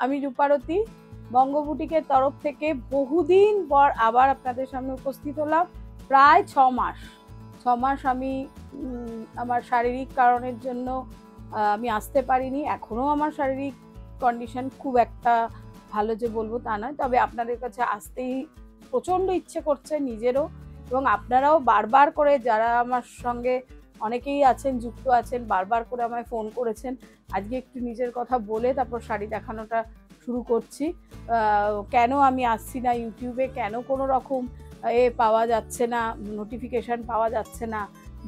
আমি রূপারতী বঙ্গ বুটিকের তরফ থেকে বহুদিন পর আবার আপনাদের সামনে উপস্থিত হলাম। প্রায় 6 মাস আমি আমার শারীরিক কারণের জন্য আমি আসতে পারিনি। এখনও আমার শারীরিক কন্ডিশন খুব একটা ভালো যে বলবো তা নয়, তবে আপনাদের কাছে আসতেই প্রচণ্ড ইচ্ছে করছে নিজেরও, এবং আপনারাও বারবার করে যারা আমার সঙ্গে অনেকেই আছেন যুক্ত আছেন বারবার করে আমায় ফোন করেছেন। আজকে একটু নিজের কথা বলে তারপর শাড়ি দেখানোটা শুরু করছি। কেন আমি আসছি না ইউটিউবে, কেন কোনো রকম পাওয়া যাচ্ছে না, নোটিফিকেশান পাওয়া যাচ্ছে না,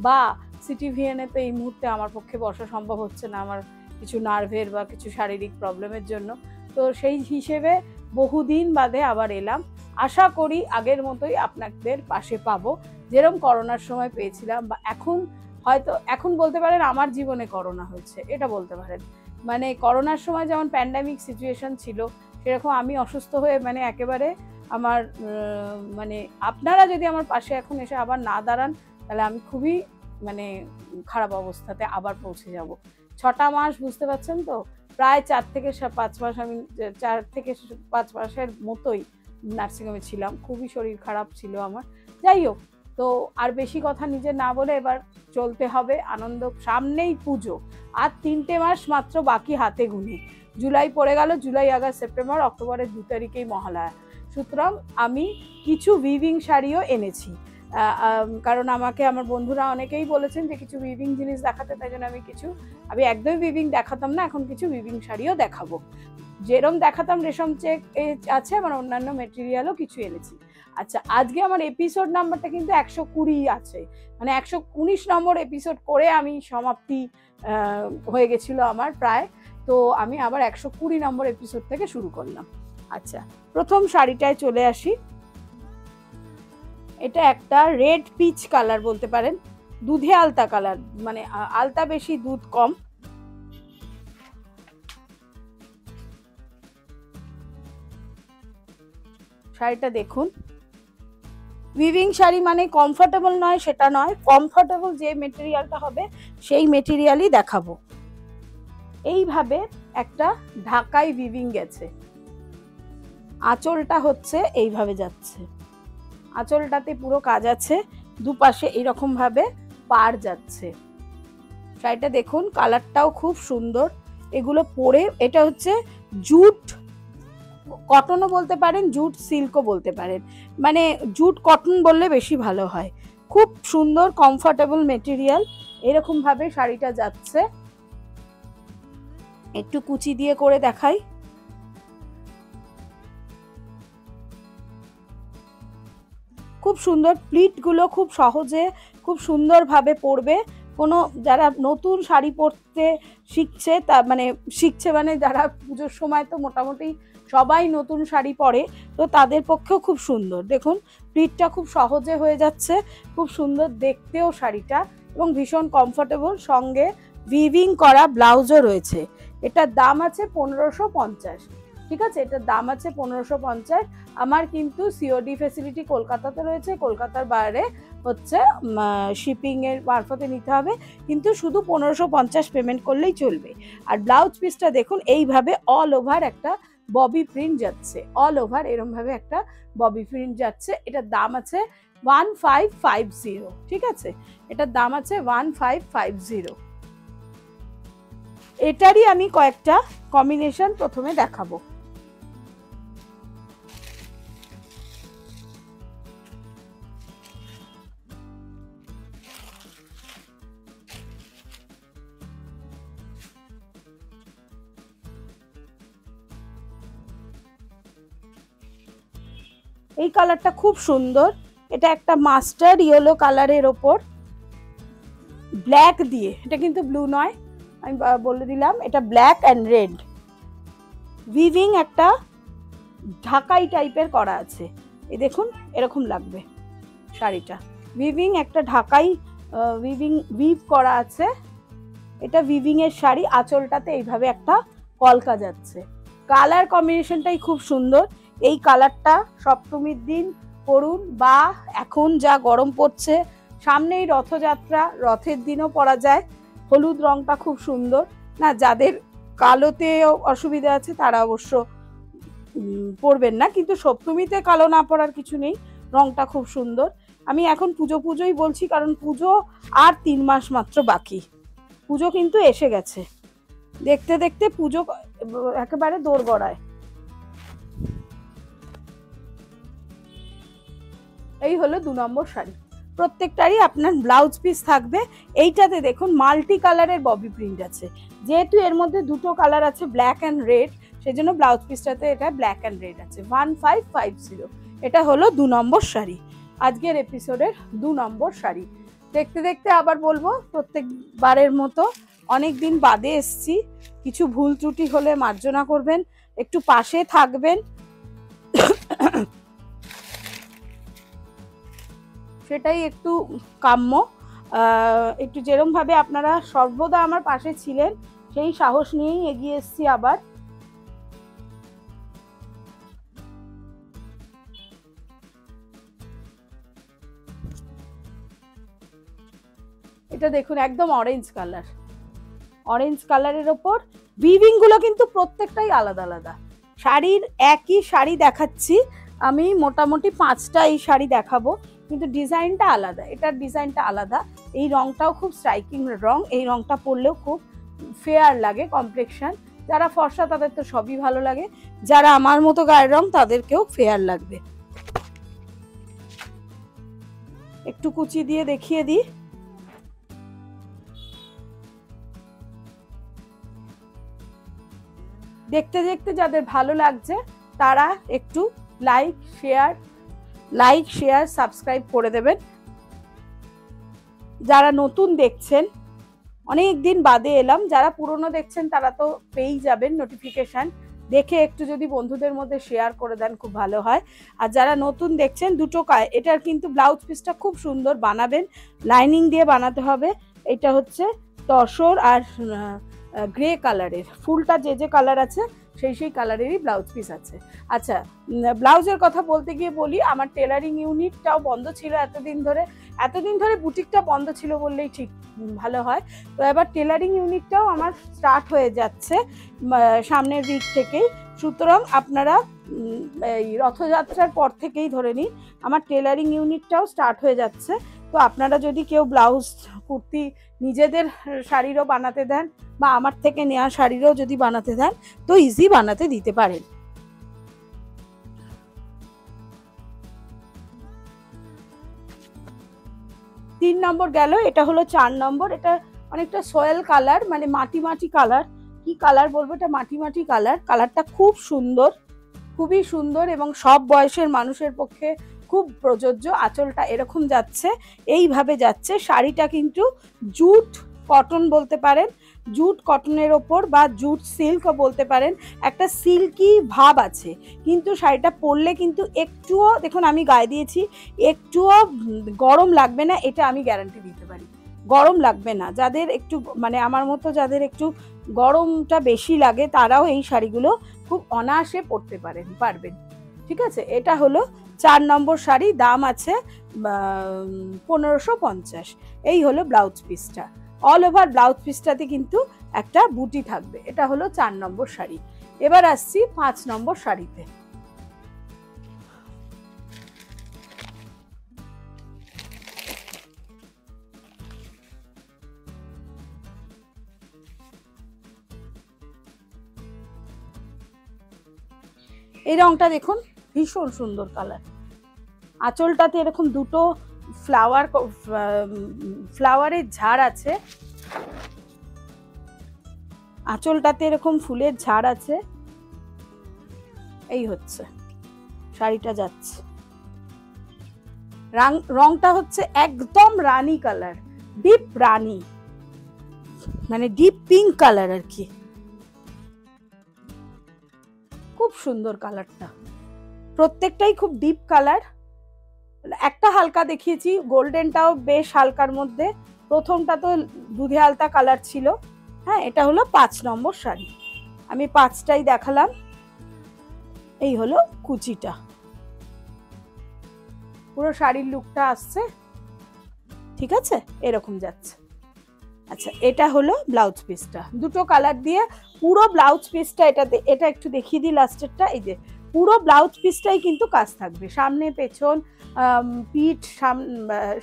বা সিটিভিএনে তো এই মুহূর্তে আমার পক্ষে বসা সম্ভব হচ্ছে না আমার কিছু নার্ভের বা কিছু শারীরিক প্রবলেমের জন্য। তো সেই হিসেবে বহুদিন বাদে আবার এলাম। আশা করি আগের মতোই আপনাদের পাশে পাবো, যেরকম করোনার সময় পেয়েছিলাম, বা এখন বলতে পারেন আমার জীবনে করোনা হয়েছে, এটা বলতে পারেন। মানে করোনার সময় যেমন প্যান্ডামিক সিচুয়েশন ছিল, সেরকম আমি অসুস্থ হয়ে একেবারে আমার আপনারা যদি আমার পাশে এখন এসে আবার না দাঁড়ান, তাহলে আমি খুবই খারাপ অবস্থাতে আবার পৌঁছে যাব। 6টা মাস, বুঝতে পারছেন তো, প্রায় 4 থেকে 5 মাস আমি 4 থেকে 5 মাসের মতোই নার্সিংহোমে ছিলাম। খুবই শরীর খারাপ ছিল আমার। যাই হোক, তো আর বেশি কথা নিজে না বলে এবার চলতে হবে। আনন্দ, সামনেই পুজো, আর 3টে মাস মাত্র বাকি হাতে গুনে। জুলাই পড়ে গেল, জুলাই, আগস্ট, সেপ্টেম্বর, অক্টোবরের 2 তারিখেই মহালয়া। সুতরাং আমি কিছু উইভিং শাড়িও এনেছি, কারণ আমাকে আমার বন্ধুরা অনেকেই বলেছেন যে কিছু উইভিং জিনিস দেখাতে, তাই জন্য আমি একদমই উইভিং দেখাতাম না, এখন কিছু উইভিং শাড়িও দেখাবো। যেরকম দেখাতাম রেশম চেক আছে, আমার অন্যান্য মেটেরিয়ালও কিছু এনেছি। আচ্ছা, আজকে আমার এপিসোড নাম্বারটা কিন্তু 120 আছে, 119 নম্বর এপিসোড করে আমি সমাপ্তি হয়ে গেছিল আমার প্রায়। তো আমি আবার 120 নম্বর এপিসোড থেকে শুরু করলাম। আচ্ছা, প্রথম শাড়িটায় চলে আসি। এটা একটা রেড পিচ কালার বলতে পারেন, দুধে আলতা কালার, আলতা বেশি দুধ কম। শাড়িটা দেখুন। উইভিং শাড়ি মানে কমফোর্টেবল নয় সেটা নয়, কমফোর্টেবল যে মেটেরিয়ালটা হবে সেই মেটেরিয়ালই দেখাবো। এইভাবে একটা ঢাকাই উইভিং গেছে, আঁচলটা হচ্ছে এইভাবে যাচ্ছে, আঁচলটাতে পুরো কাজ আছে, দুপাশে এইরকম ভাবে পার যাচ্ছে। শাড়িটা দেখুন, কালারটাও খুব সুন্দর। এগুলো পরে, এটা হচ্ছে জুট কটনও বলতে পারেন, জুট সিল্কও বলতে পারেন, জুট কটন বললে বেশি ভালো হয়। খুব সুন্দর কমফোর্টেবল মেটেরিয়াল। এরকম ভাবে শাড়িটা যাচ্ছে। একটু কুচি দিয়ে করে দেখাই। খুব সুন্দর, প্লিটগুলো খুব সহজে খুব সুন্দরভাবে পরবে। কোনো যারা নতুন শাড়ি পরতে শিখছে, শিখছে যারা পুজোর সময় তো মোটামুটি সবাই নতুন শাড়ি পরে, তো তাদের পক্ষেও খুব সুন্দর। দেখুন, প্লিটটা খুব সহজে হয়ে যাচ্ছে, খুব সুন্দর দেখতেও শাড়িটা, এবং ভীষণ কমফোর্টেবল। সঙ্গে উইভিং করা ব্লাউজও রয়েছে। এটার দাম আছে 1550। ঠিক আছে, এটার দাম আছে 1550। আমার কিন্তু সিওডি ফেসিলিটি কলকাতাতে রয়েছে, কলকাতার বাইরে হচ্ছে শিপিংয়ের মারফতে নিতে হবে, কিন্তু শুধু 1550 পেমেন্ট করলেই চলবে। আর ব্লাউজ পিসটা দেখুন, এইভাবে অল ওভার একটা ববি প্রিন্ট যাচ্ছে, অল ওভার এরমভাবে একটা ববি প্রিন্ট যাচ্ছে। এটার দাম আছে 1550। ঠিক আছে, এটার দাম আছে 1550। এটারই আমি কয়েকটা কম্বিনেশন প্রথমে দেখাবো। এই কালারটা খুব সুন্দর। এটা একটা মাস্টার্ড ইয়েলো কালারের ওপর ব্ল্যাক দিয়ে, এটা কিন্তু ব্লু নয়, আমি বলে দিলাম, এটা ব্ল্যাক অ্যান্ড রেড উইভিং একটা ঢাকাই টাইপের করা আছে। এই দেখুন, এরকম লাগবে শাড়িটা। উইভিং একটা ঢাকাই উইভ করা আছে। এটা উইভিং এর শাড়ি, আঁচলটাতে এইভাবে একটা কলকা যাচ্ছে। কালার কম্বিনেশনটাই খুব সুন্দর। এই কালারটা সপ্তমীর দিন পরুন, বা এখন যা গরম পড়ছে, সামনেই রথযাত্রা, রথের দিনও পরা যায়। হলুদ রংটা খুব সুন্দর না, যাদের কালোতে অসুবিধা আছে তারা অবশ্য পরবেন না, কিন্তু সপ্তমীতে কালো না পরার কিছু নেই, রংটা খুব সুন্দর। আমি এখন পুজোই বলছি, কারণ পুজো আর 3 মাস মাত্র বাকি, পুজো কিন্তু এসে গেছে, দেখতে দেখতে পুজো একেবারে দোরগড়ায়। এই হলো 2 নম্বর শাড়ি। প্রত্যেকটারই আপনার ব্লাউজ পিস থাকবে। এইটাতে দেখুন মাল্টি কালারের ববি প্রিন্ট আছে, যেহেতু এর মধ্যে দুটো কালার আছে ব্ল্যাক অ্যান্ড রেড, সেজন্য ব্লাউজ পিসটাতে এটা ব্ল্যাক অ্যান্ড রেড আছে। 1550। এটা হলো 2 নম্বর শাড়ি, আজকের এপিসোডের 2 নম্বর শাড়ি। দেখতে দেখতে আবার বলবো, প্রত্যেকবারের মতো অনেক দিন বাদে এসছি, কিছু ভুল ত্রুটি হলে মার্জনা করবেন, একটু পাশে থাকবেন, সেটাই একটু কাম্য। একটু যেরমভাবে আপনারা সর্বদা আমার পাশে ছিলেন, সেই সাহস নিয়েই এগিয়ে এসছি আবার। এটা দেখুন একদম অরেঞ্জ কালার, অরেঞ্জ কালারের ওপর উইভিং গুলো কিন্তু প্রত্যেকটাই আলাদা আলাদা। শাড়ির একই শাড়ি দেখাচ্ছি আমি, মোটামুটি 5টা এই শাড়ি দেখাবো, কিন্তু ডিজাইনটা আলাদা, এটার ডিজাইনটা আলাদা। এই রংটাও খুব স্ট্রাইকিং রং, এই রংটা পরলেও খুব ফেয়ার লাগে কমপ্লেকশন। যারা ফর্সা তাদের তো সবই ভালো লাগে, যারা আমার মতো গায়ের রং তাদেরকেও ফেয়ার লাগবে। একটু কুচি দিয়ে দেখিয়ে দিই। দেখতে দেখতে যাদের ভালো লাগছে তারা একটু লাইক শেয়ার সাবস্ক্রাইব করে দেবেন। যারা নতুন দেখছেন, অনেক দিন বাদে এলাম, যারা পুরনো দেখছেন তারা তো পেয়েই যাবেন নোটিফিকেশন, দেখে একটু যদি বন্ধুদের মধ্যে শেয়ার করে দেন খুব ভালো হয়। আর যারা নতুন দেখছেন, দুটো এটার কিন্তু ব্লাউজ পিসটা খুব সুন্দর বানাবেন, লাইনিং দিয়ে বানাতে হবে। এটা হচ্ছে তসর আর গ্রে কালারের, ফুলটা যে কালার আছে সেই কালারেরই ব্লাউজ পিস আছে। আচ্ছা, ব্লাউজের কথা বলতে গিয়ে বলি, আমার টেলারিং ইউনিটটাও বন্ধ ছিল এতদিন ধরে বুটিকটা বন্ধ ছিল বললেই ঠিক ভালো হয়। তো এবার টেলারিং ইউনিটটাও আমার স্টার্ট হয়ে যাচ্ছে সামনের উইক থেকেই। সুতরাং আপনারা এই রথযাত্রার পর থেকেই ধরে নিন আমার টেলারিং ইউনিটটাও স্টার্ট হয়ে যাচ্ছে। তো আপনারা যদি কেউ ব্লাউজ কুর্তি নিজেদের শাড়িরও বানাতে দেন, বা আমার থেকে নেওয়া শাড়িরও যদি বানাতে দেন, তো ইজি বানাতে দিতে পারেন। তিন নম্বর গেল, এটা হলো 4 নম্বর। এটা অনেকটা সয়েল কালার, মানে মাটি কালার, কি কালার বলবো, এটা মাটি কালার। কালারটা খুব সুন্দর, খুবই সুন্দর, এবং সব বয়সের মানুষের পক্ষে খুব প্রযোজ্য। আঁচলটা এরকম যাচ্ছে, এইভাবে যাচ্ছে। শাড়িটা কিন্তু জুট কটন বলতে পারেন, জুট কটনের ওপর বা জুট সিল্কও বলতে পারেন, একটা সিল্কি ভাব আছে। কিন্তু শাড়িটা পরলে কিন্তু একটুও, দেখুন আমি গায়ে দিয়েছি, একটুও গরম লাগবে না, এটা আমি গ্যারান্টি দিতে পারি। গরম লাগবে না। যাদের একটু মানে আমার মতো যাদের একটু গরমটা বেশি লাগে, তারাও এই শাড়িগুলো খুব অনায়াসে পরতে পারবেন। ঠিক আছে, এটা হলো 4 নম্বর শাড়ি, দাম আছে 1550। এই হলো ব্লাউজ পিসটা। অল ওভার ব্লাউজ পিসটাতে কিন্তু একটা বুটি থাকবে। এটা হলো 4 নম্বর শাড়ি। এবার আসছি 5 নম্বর শাড়িতে। এই রংটা দেখুন, ভীষণ সুন্দর কালার। আঁচলটাতে এরকম দুটো ফ্লাওয়ারের ঝাড় আছে, আঁচলটাতে এরকম ফুলের ঝাড় আছে। এই হচ্ছে শাড়িটা যাচ্ছে, রংটা হচ্ছে একদম রানী কালার, ডিপ রানী, মানে ডিপ পিঙ্ক কালার আর কি। খুব সুন্দর কালারটা, প্রত্যেকটাই খুব ডিপ কালার। একটা হালকা দেখিয়েছি, গোল্ডেনটাও বেশ হালকার মধ্যে, প্রথমটা তো দুধে আলতা কালার ছিল। হ্যাঁ, এটা হলো 5 নম্বর শাড়ি, আমি 5টাই দেখালাম। এই হলো কুচিটা, পুরো শাড়ির লুকটা আসছে। ঠিক আছে, এরকম যাচ্ছে। আচ্ছা, এটা হলো ব্লাউজ পিসটা, দুটো কালার দিয়ে পুরো ব্লাউজ পিসটা। এটা একটু দেখিয়ে দিই লাস্টেরটা। এই যে পুরো ব্লাউজ পিসটাই কিন্তু কাজ থাকবে, সামনে পেছন, পিঠ,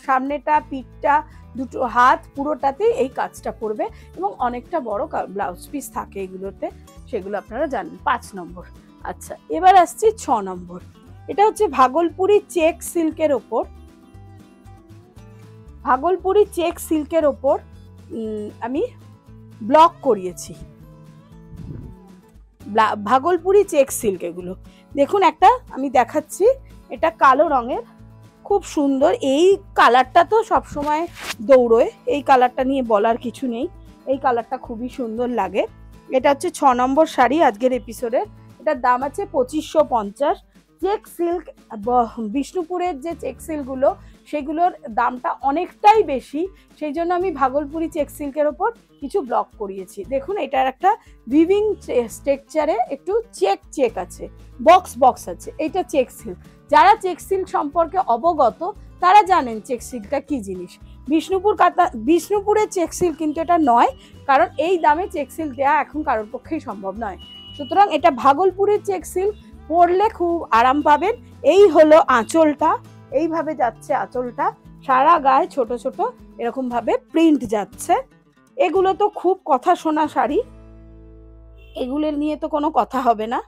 সামনেটা, পিঠটা, দুটো হাত, পুরোটাতেই এই কাজটা পড়বে এবং অনেকটা বড় ব্লাউজ পিস থাকে এগুলোতে, সেগুলো আপনারা জানেন। 5 নম্বর। আচ্ছা, এবার আসছি 6 নম্বর। এটা হচ্ছে ভাগলপুরি চেক সিল্কের ওপর, ভাগলপুরি চেক সিল্কের ওপর আমি ব্লক করিয়েছি। ভাগলপুরি চেক সিল্ক এগুলো দেখুন, একটা আমি দেখাচ্ছি, এটা কালো রঙের, খুব সুন্দর। এই কালারটা তো সবসময় দৌড়োয়, এই কালারটা নিয়ে বলার কিছু নেই, এই কালারটা খুবই সুন্দর লাগে। এটা হচ্ছে 6 নম্বর শাড়ি আজকের এপিসোডের। এটার দাম আছে 2550। চেক সিল্ক, বিষ্ণুপুরের যে চেক সিল্কগুলো সেগুলোর দামটা অনেকটাই বেশি, সেই জন্য আমি ভাগলপুরি চেক সিল্কের ওপর কিছু ব্লক করিয়েছি। দেখুন, এটার একটা উইভিং স্ট্রাকচারে একটু চেক আছে, বক্স আছে, এটা চেক সিল্ক। যারা চেক সিল্ক সম্পর্কে অবগত তারা জানেন চেক সিল্কটা কি জিনিস। বিষ্ণুপুরের চেক সিল্ক কিন্তু এটা নয়, কারণ এই দামে চেক সিল্ক দেওয়া এখন কারোর পক্ষেই সম্ভব নয়। সুতরাং এটা ভাগলপুরের চেক সিল্ক, পরলে খুব আরাম পাবেন। এই হলো আঁচলটা, এইভাবে যাচ্ছে আঁচলটা, সারা গায়ে ছোট ছোট এরকম ভাবে প্রিন্ট যাচ্ছে। এগুলো তো খুব কথা শোনা শাড়ি, এগুলো নিয়ে তো কোনো কথা হবে না।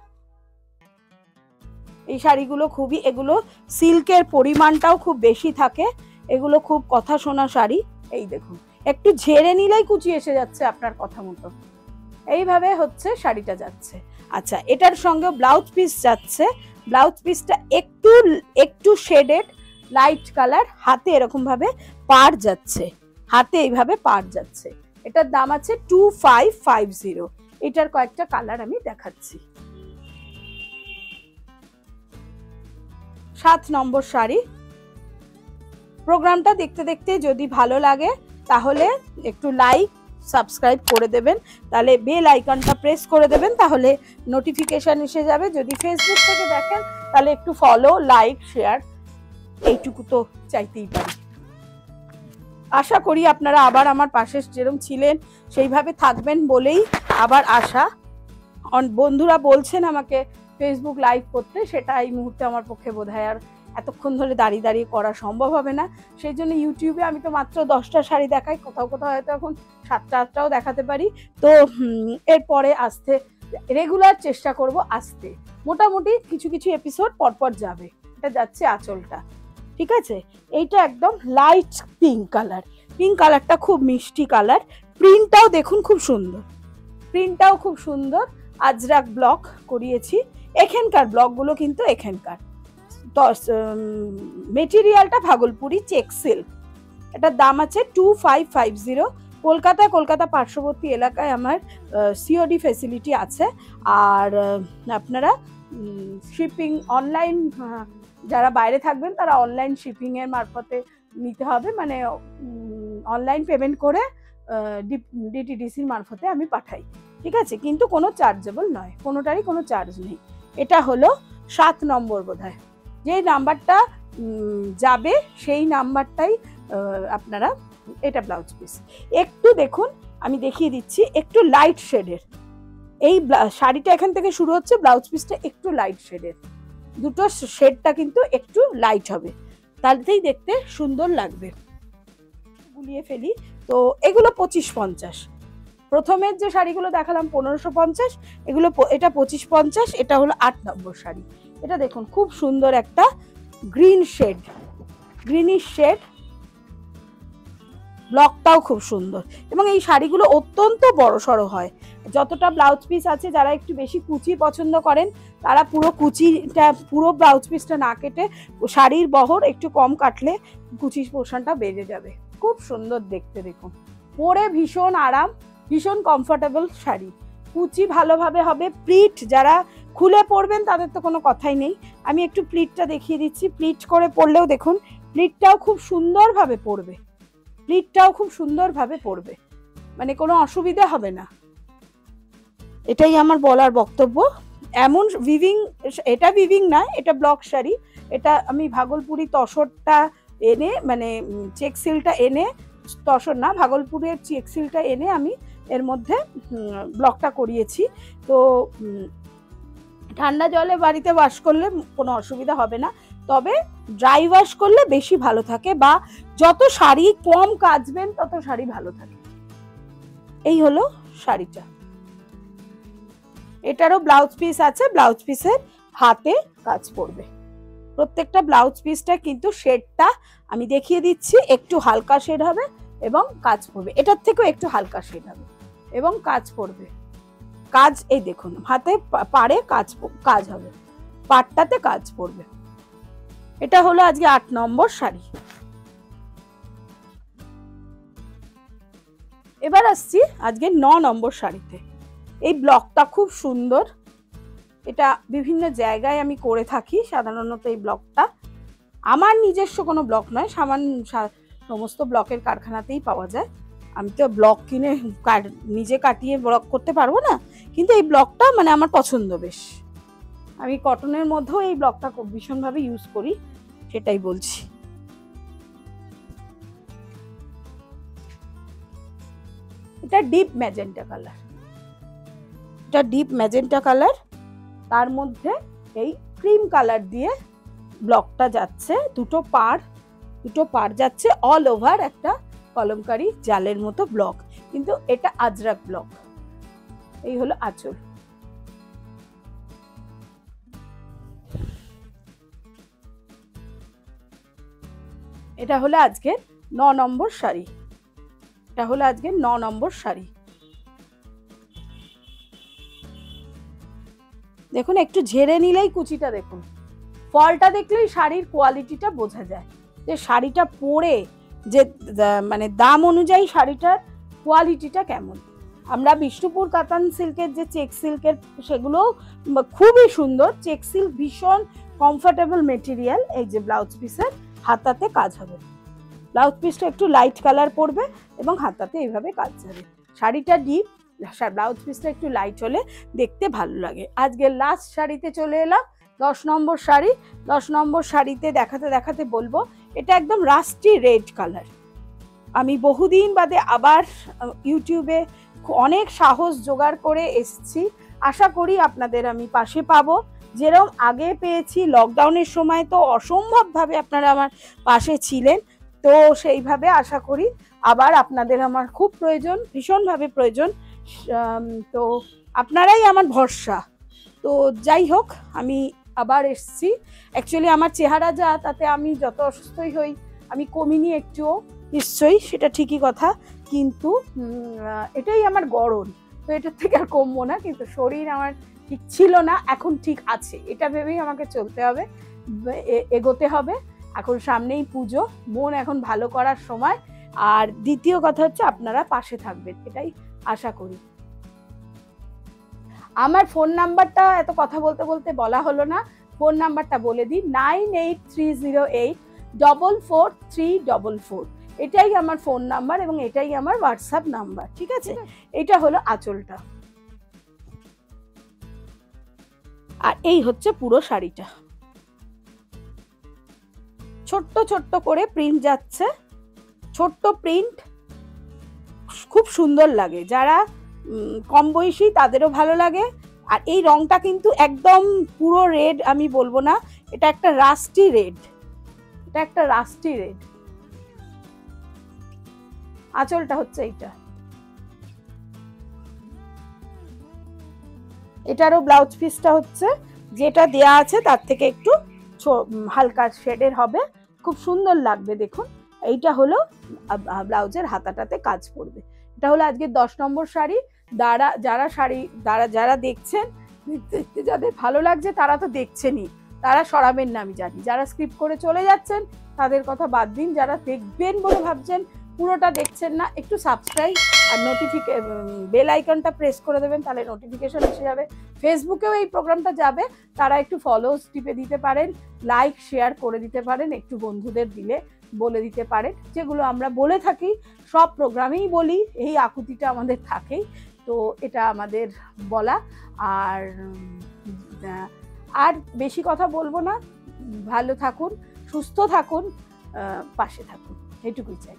এই শাড়িগুলো খুবই, এগুলো সিল্কের পরিমাণটাও খুব বেশি থাকে, এগুলো খুব কথা শোনা শাড়ি। এই দেখুন, একটু ঝেড়ে নিলেই কুচি এসে যাচ্ছে আপনার কথা মতো, এইভাবে হচ্ছে শাড়িটা যাচ্ছে। আচ্ছা, এটার সঙ্গে ব্লাউজ পিস যাচ্ছে, ব্লাউজ পিসটা একটু শেডেড লাইট কালার, হাতে এরকম ভাবে পাড় যাচ্ছে, হাতে এইভাবে পাড় যাচ্ছে। এটার দাম আছে 2550। এটার কয়েকটা কালার আমি দেখাচ্ছি। 7 নম্বর শাড়ি। প্রোগ্রামটা দেখতে দেখতে যদি ভালো লাগে তাহলে একটু লাইক, সাবস্ক্রাইব করে দেবেন, তাহলে বেল আইকনটা প্রেস করে দেবেন, তাহলে নোটিফিকেশন এসে যাবে। যদি ফেসবুক থেকে দেখেন তাহলে একটু ফলো, লাইক, শেয়ার, এইটুকু তো চাইতেই পারি। আশা করি আপনারা আবার আমার পাশে যেরকম ছিলেন সেইভাবে থাকবেন বলেই আবার আশা। বন্ধুরা বলছেন আমাকে ফেসবুক লাইভ করতে, সেটা এই মুহূর্তে আমার পক্ষে বোধহয় আর এতক্ষণ ধরে দাঁড়িয়ে দাঁড়িয়ে করা সম্ভব হবে না। সেই জন্য ইউটিউবে আমি তো মাত্র 10টা শাড়ি দেখাই, কোথাও কোথাও হয়তো এখন 7টা 8টাও দেখাতে পারি। তো এরপরে আসতে রেগুলার চেষ্টা করব আসতে, মোটামুটি কিছু কিছু এপিসোড পরপর যাবে। এটা যাচ্ছে আঁচলটা, ঠিক আছে। এইটা একদম লাইট পিঙ্ক কালার, পিঙ্ক কালারটা খুব মিষ্টি কালার। প্রিন্টটাও দেখুন খুব সুন্দর, প্রিন্টটাও খুব সুন্দর। আজরাক ব্লক করিয়েছি, এখানকার ব্লকগুলো কিন্তু এখানকার। মেটেরিয়ালটা ভাগলপুরি চেক সিল্ক। এটার দাম আছে 2550। কলকাতা পার্শ্ববর্তী এলাকায় আমার সিওডি ফেসিলিটি আছে। আর আপনারা শিপিং অনলাইন, যারা বাইরে থাকবেন তারা অনলাইন শিপিংয়ের মারফতে নিতে হবে, মানে অনলাইন পেমেন্ট করে ডিটিডিসির মারফতে আমি পাঠাই, ঠিক আছে। কিন্তু কোনো চার্জেবল নয়, কোনোটারই কোনো চার্জ নেই। এটা হলো 7 নম্বর বোধহয়। যে নাম্বারটা যাবে সেই নাম্বারটাই আপনারা, এটা ব্লাউজ পিস। একটু দেখুন, আমি দেখিয়ে দিচ্ছি, একটু লাইট শেডের এই শাড়িটা এখান থেকে শুরু হচ্ছে, ব্লাউজ পিসটা একটু লাইট শেডের, দুটো শেডটা কিন্তু একটু লাইট হবে, তাহলেই দেখতে সুন্দর লাগবে। গুলিয়ে ফেলি, তো এগুলো 2550। প্রথমের যে শাড়িগুলো দেখালাম 1550, এগুলো এটা 2550। এটা হলো 8 নম্বর শাড়ি। এটা দেখুন খুব সুন্দর একটা গ্রিন শেড, গ্রিনিশ শেড, ব্লকটাও খুব সুন্দর এবং এই শাড়িগুলো অত্যন্ত বড়সড় হয়। যতটা ব্লাউজ পিস আছে, যারা একটু বেশি কুচি পছন্দ করেন তারা পুরো ব্লাউজ পিসটা না কেটে শাড়ির বহর একটু কম কাটলে কুচির পোর্শনটা বেড়ে যাবে। খুব সুন্দর দেখতে, দেখুন পরে ভীষণ আরাম, ভীষণ কমফোর্টেবল শাড়ি। কুচি ভালোভাবে হবে, প্লিট যারা খুলে পরবেন তাদের তো কোনো কথাই নেই। আমি একটু প্লিটটা দেখিয়ে দিচ্ছি, প্লিট করে পরলেও দেখুন প্লিটটাও খুব সুন্দরভাবে পরবে, প্লিটটাও খুব সুন্দরভাবে পরবে, মানে কোনো অসুবিধা হবে না। এটাই আমার বলার বক্তব্য। এমন উইভিং, এটা উইভিং না, এটা ব্লক শাড়ি। এটা আমি ভাগলপুরি তসরটা এনে, মানে চেক সিলটা এনে তসর না, ভাগলপুরের চেক সিল্কটা এনে আমি এর মধ্যে ব্লকটা করিয়েছি। তো ঠান্ডা জলে বাড়িতে ওয়াশ করলে কোনো অসুবিধা হবে না, তবে ড্রাই ওয়াশ করলে বেশি ভালো থাকে, বা যত শাড়ি কম কাচবেন তত শাড়ি ভালো থাকে। এই হলো শাড়িটা। এটারও ব্লাউজ পিস আছে, ব্লাউজ পিসের হাতে কাজ পড়বে। প্রত্যেকটা ব্লাউজ পিসটা কিন্তু শেডটা আমি দেখিয়ে দিচ্ছি, একটু হালকা শেড হবে এবং কাজ পড়বে, এটার থেকেও একটু হালকা শেড হবে এবং কাজ পড়বে। কাজ এই দেখুন, হাতে পাড়ে কাজ হবে, পাটটাতে কাজ পড়বে। এটা হলো আজকে 8 নম্বর শাড়ি। এবার আসছি আজকে 9 নম্বর শাড়িতে। এই ব্লকটা খুব সুন্দর, এটা বিভিন্ন জায়গায় আমি করে থাকি সাধারণত। এই ব্লকটা আমার নিজস্ব কোনো ব্লক নয়, সমস্ত ব্লকের কারখানাতেই পাওয়া যায়। আমি তো ব্লক কিনে নিজে কাটিয়ে ব্লক করতে পারবো না, কিন্তু এই ব্লকটা মানে আমার পছন্দ বেশ। আমি কটনের মধ্যেও এই ব্লকটা খুব ভীষণভাবে ইউজ করি, সেটাই বলছি। এটা ডিপ ম্যাজেন্টা কালার, এটা ডিপ ম্যাজেন্টা কালার, তার মধ্যে এই ক্রিম কালার দিয়ে ব্লকটা যাচ্ছে, দুটো পাড় যাচ্ছে, অল ওভার একটা কলমকারি জালের মতো ব্লক, কিন্তু এটা আজরাক ব্লক। এই হলো আঁচল। এটা হলো আজকে 9 নম্বর শাড়ি। এটা হলো আজকে 9 নম্বর শাড়ি। দেখুন, একটু ঝেড়ে নিলেই কুচিটা দেখুন, ফলটা দেখলেই শাড়ির কোয়ালিটিটা বোঝা যায়, যে শাড়িটা পরে যে মানে দাম অনুযায়ী শাড়িটার কোয়ালিটিটা কেমন। আমরা বিষ্ণুপুর কাতান সিল্কের যে চেক সিল্কের, সেগুলো খুবই সুন্দর। চেক সিল্ক ভীষণ কমফোর্টেবল মেটেরিয়াল। এই যে ব্লাউজ পিসের হাতাতে কাজ হবে, ব্লাউজ পিসটা একটু লাইট কালার পড়বে এবং হাতাতে এইভাবে কাজ যাবে। শাড়িটা ডিপ, ব্লাউজ পিসটা একটু লাইট হলে দেখতে ভালো লাগে। আজকে লাস্ট শাড়িতে চলে এলাম, 10 নম্বর শাড়ি। 10 নম্বর শাড়িতে দেখাতে দেখাতে বলবো, এটা একদম রাস্টি রেড কালার। আমি বহুদিন বাদে আবার ইউটিউবে অনেক সাহস জোগাড় করে এসেছি। আশা করি আপনাদের আমি পাশে পাবো, যেরকম আগে পেয়েছি লকডাউনের সময়। তো অসম্ভবভাবে আপনারা আমার পাশে ছিলেন, তো সেইভাবে আশা করি আবার আপনাদের আমার খুব প্রয়োজন, ভীষণভাবে প্রয়োজন। তো আপনারাই আমার ভরসা। তো যাই হোক, আমি আবার এসছি। অ্যাকচুয়ালি আমার চেহারা যা, তাতে আমি যত অসুস্থই হই আমি কমিনি একটুও, নিশ্চয়ই সেটা ঠিকই কথা, কিন্তু এটাই আমার গড়ন, তো এটার থেকে আর কমবো না। কিন্তু শরীর আমার ঠিক ছিল না, এখন ঠিক আছে, এটা ভেবেই আমাকে চলতে হবে, এগোতে হবে। এখন সামনেই পুজো, মন এখন ভালো করার সময়। আর দ্বিতীয় কথা হচ্ছে আপনারা পাশে থাকবেন, এটাই আশা করি। আমার ফোন নাম্বারটা এত কথা বলতে বলতে বলা হলো না, ফোন নাম্বারটা বলে দিই, 9830844344। এটাই আমার ফোন নাম্বার এবং এটাই আমার হোয়াটসঅ্যাপ নাম্বার, ঠিক আছে? এটা হলো আঁচলটা, আর এই হচ্ছে পুরো শাড়িটা। ছোট্ট ছোট্ট করে প্রিন্ট যাচ্ছে, ছোট্ট প্রিন্ট, খুব সুন্দর লাগে। যারা কম বয়সী তাদেরও ভালো লাগে। আর এই রংটা কিন্তু একদম পুরো রেড আমি বলবো না, এটা একটা রাস্টি রেড, এটা একটা রাস্টি রেড। আঁচলটা হচ্ছে এইটা, এটারও ব্লাউজ পিসটা হচ্ছে যেটা দেয়া আছে তার থেকে একটু হালকা শেডের হবে, খুব সুন্দর লাগবে। দেখুন, এইটা হলো ব্লাউজের হাতাটাতে কাজ পড়বে। এটা হলো আজকে 10 নম্বর শাড়ি। যারা দেখছেন, দেখতে যাদের ভালো লাগছে তারা তো দেখছেনই, তারা সরাবেন না আমি জানি। যারা স্কিপ করে চলে যাচ্ছেন তাদের কথা বাদ দিন, যারা দেখবেন বলে ভাবছেন পুরোটা দেখছেন না, একটু সাবস্ক্রাইব আর বেল আইকনটা প্রেস করে দেবেন, তাহলে নোটিফিকেশন এসে যাবে। ফেসবুকেও এই প্রোগ্রামটা যাবে, তারা একটু ফলোস টিপে দিতে পারেন, লাইক শেয়ার করে দিতে পারেন, একটু বন্ধুদের দিলে বলে দিতে পারেন। যেগুলো আমরা বলে থাকি সব প্রোগ্রামেই বলি, এই আকুতিটা আমাদের থাকেই, তো এটা আমাদের বলা। আর বেশি কথা বলবো না, ভালো থাকুন, সুস্থ থাকুন, পাশে থাকুন, এটুকুই চাই।